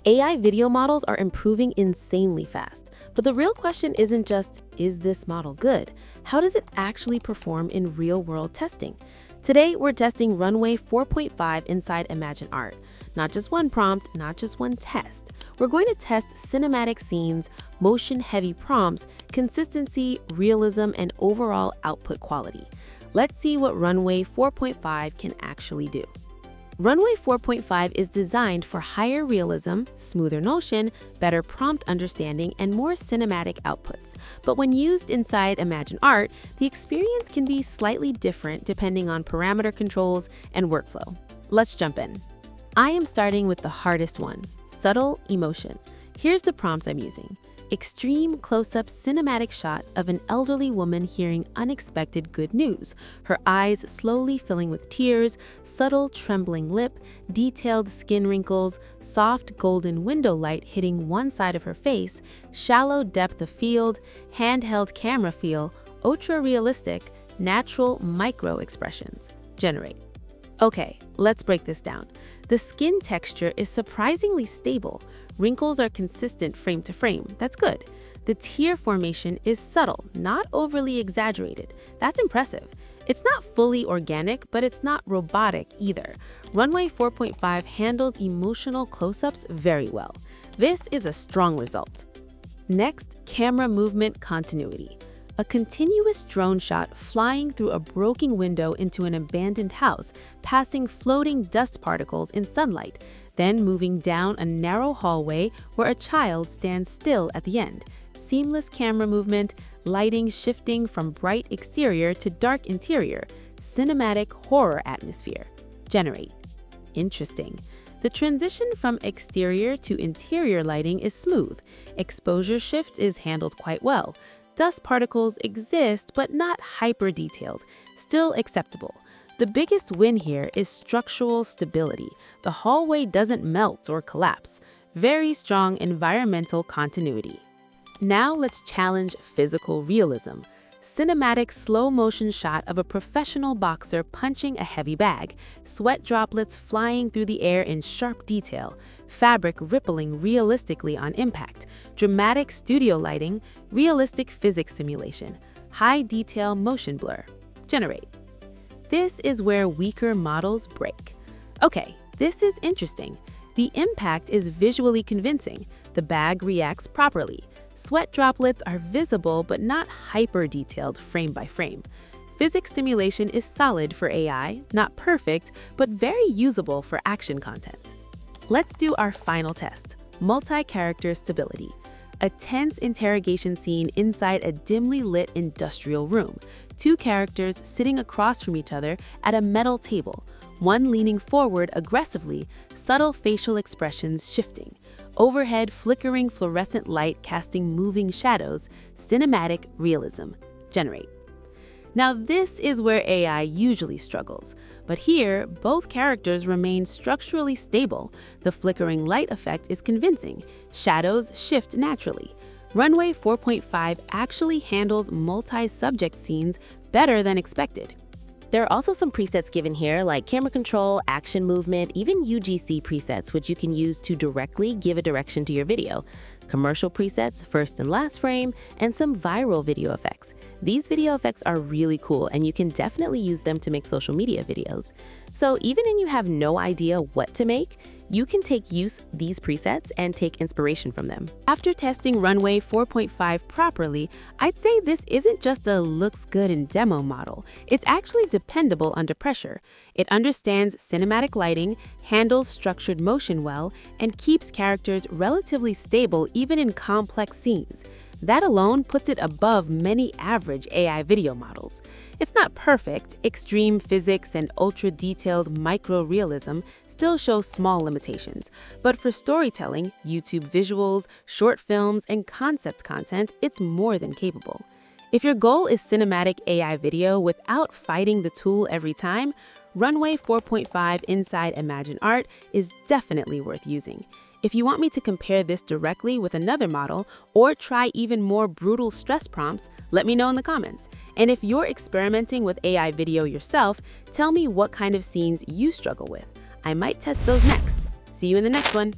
AI video models are improving insanely fast, but the real question isn't just, is this model good? How does it actually perform in real-world testing? Today, we're testing Runway 4.5 inside ImagineArt. Not just one prompt, not just one test. We're going to test cinematic scenes, motion-heavy prompts, consistency, realism, and overall output quality. Let's see what Runway 4.5 can actually do. Runway 4.5 is designed for higher realism, smoother motion, better prompt understanding, and more cinematic outputs. But when used inside ImagineArt, the experience can be slightly different depending on parameter controls and workflow. Let's jump in. I am starting with the hardest one, subtle emotion. Here's the prompt I'm using. Extreme close-up cinematic shot of an elderly woman hearing unexpected good news, her eyes slowly filling with tears, subtle trembling lip, detailed skin wrinkles, soft golden window light hitting one side of her face, shallow depth of field, handheld camera feel, ultra-realistic, natural micro expressions. Generate. Okay, let's break this down. The skin texture is surprisingly stable. Wrinkles are consistent frame to frame. That's good. The tear formation is subtle, not overly exaggerated. That's impressive. It's not fully organic, but it's not robotic either. Runway 4.5 handles emotional close-ups very well. This is a strong result. Next, camera movement continuity. A continuous drone shot flying through a broken window into an abandoned house, passing floating dust particles in sunlight, then moving down a narrow hallway where a child stands still at the end. Seamless camera movement, lighting shifting from bright exterior to dark interior, cinematic horror atmosphere. Generate. Interesting. The transition from exterior to interior lighting is smooth. Exposure shift is handled quite well. Dust particles exist, but not hyper-detailed, still acceptable. The biggest win here is structural stability. The hallway doesn't melt or collapse. Very strong environmental continuity. Now let's challenge physical realism. Cinematic slow-motion shot of a professional boxer punching a heavy bag, sweat droplets flying through the air in sharp detail, fabric rippling realistically on impact, dramatic studio lighting, realistic physics simulation, high-detail motion blur. Generate. This is where weaker models break. Okay, this is interesting. The impact is visually convincing. The bag reacts properly. Sweat droplets are visible but not hyper-detailed frame by frame. Physics simulation is solid for AI, not perfect, but very usable for action content. Let's do our final test, multi-character stability. A tense interrogation scene inside a dimly lit industrial room. Two characters sitting across from each other at a metal table, one leaning forward aggressively, subtle facial expressions shifting. Overhead flickering fluorescent light casting moving shadows, cinematic realism. Generate. Now this is where AI usually struggles, but here both characters remain structurally stable. The flickering light effect is convincing. Shadows shift naturally. Runway 4.5 actually handles multi-subject scenes better than expected. There are also some presets given here like camera control, action movement, even UGC presets, which you can use to directly give a direction to your video. Commercial presets, first and last frame, and some viral video effects. These video effects are really cool and you can definitely use them to make social media videos. So even if you have no idea what to make, you can use these presets and take inspiration from them. After testing Runway 4.5 properly, I'd say this isn't just a looks good in demo model. It's actually dependable under pressure. It understands cinematic lighting, handles structured motion well, and keeps characters relatively stable even in complex scenes. That alone puts it above many average AI video models. It's not perfect. Extreme physics and ultra-detailed micro-realism still show small limitations. But for storytelling, YouTube visuals, short films, and concept content, it's more than capable. If your goal is cinematic AI video without fighting the tool every time, Runway 4.5 inside ImagineArt is definitely worth using. If you want me to compare this directly with another model or try even more brutal stress prompts, let me know in the comments. And if you're experimenting with AI video yourself, tell me what kind of scenes you struggle with. I might test those next. See you in the next one.